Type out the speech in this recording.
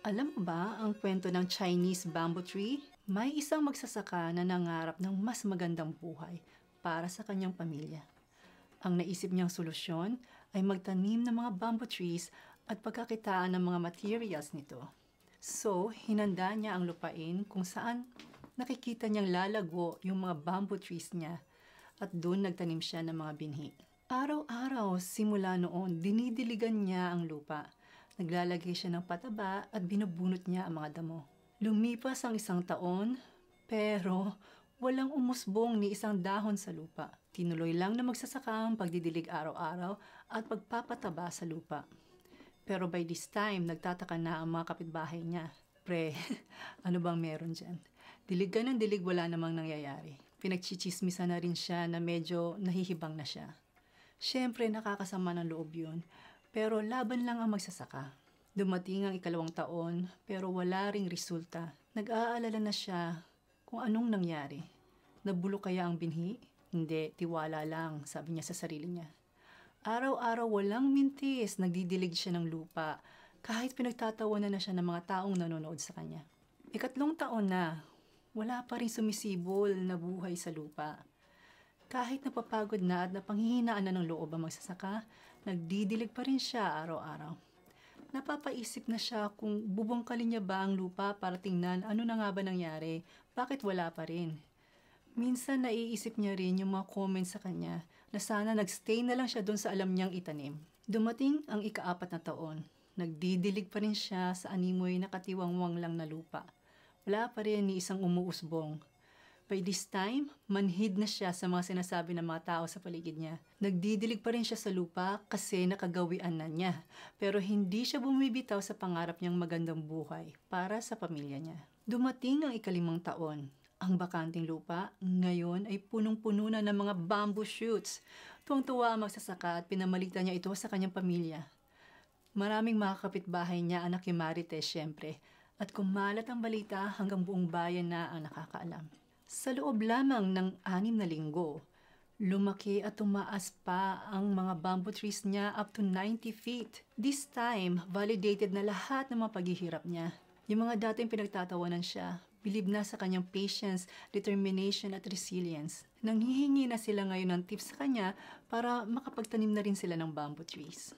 Alam mo ba ang kwento ng Chinese bamboo tree? May isang magsasaka na nangarap ng mas magandang buhay para sa kanyang pamilya. Ang naisip niyang solusyon ay magtanim ng mga bamboo trees at pagkakitaan ng mga materials nito. So, hinanda niya ang lupain kung saan nakikita niyang lalago yung mga bamboo trees niya at doon nagtanim siya ng mga binhi. Araw-araw simula noon, dinidiligan niya ang lupa. Naglalagay siya ng pataba at binubunot niya ang mga damo. Lumipas ang 1 taon, pero walang umusbong ni isang dahon sa lupa. Tinuloy lang na magsasaka ang pagdidilig araw-araw at pagpapataba sa lupa. Pero by this time, nagtataka na ang mga kapitbahay niya. Pre, ano bang meron dyan? Dilig ka ng dilig, wala namang nangyayari. Pinagchichismisan na rin siya na medyo nahihibang na siya. Siyempre, nakakasama ng loob yun. Pero laban lang ang magsasaka. Dumating ang 2 taon, pero wala ring resulta. Nag-aalala na siya kung anong nangyari. Nabulok kaya ang binhi? Hindi, tiwala lang, sabi niya sa sarili niya. Araw-araw walang mintis, nagdidilig siya ng lupa, kahit pinagtatawanan na siya ng mga taong nanonood sa kanya. 3 taon na, wala pa rin sumisibol na buhay sa lupa. Kahit napapagod na at napanghihinaan na ng loob ang magsasaka, nagdidilig pa rin siya araw-araw. Napapaisip na siya kung bubungkalin niya ba ang lupa para tingnan ano na nga ba nangyari, bakit wala pa rin. Minsan naiisip niya rin yung mga comments sa kanya na sana nagstay na lang siya doon sa alam niyang itanim. Dumating ang 4 na taon, nagdidilig pa rin siya sa animoy na katiwangwang lang na lupa. Wala pa rin ni isang umuusbong. By this time, manhid na siya sa mga sinasabi ng mga tao sa paligid niya. Nagdidilig pa rin siya sa lupa kasi nakagawian na niya. Pero hindi siya bumibitaw sa pangarap niyang magandang buhay para sa pamilya niya. Dumating ang 5 taon. Ang bakanting lupa ngayon ay punong-puno na ng mga bamboo shoots. Tuwang-tuwa ang magsasaka at pinamalitan niya ito sa kanyang pamilya. Maraming mga kapitbahay niya ang nakimarites siyempre. At kumalat ang balita hanggang buong bayan na ang nakakaalam. Sa loob lamang ng 6 na linggo, lumaki at tumaas pa ang mga bamboo trees niya up to 90 feet. This time, validated na lahat ng mga paghihirap niya. Yung mga dating pinagtatawanan siya, bilib na sa kanyang patience, determination at resilience. Nanghihingi na sila ngayon ng tips sa kanya para makapagtanim na rin sila ng bamboo trees.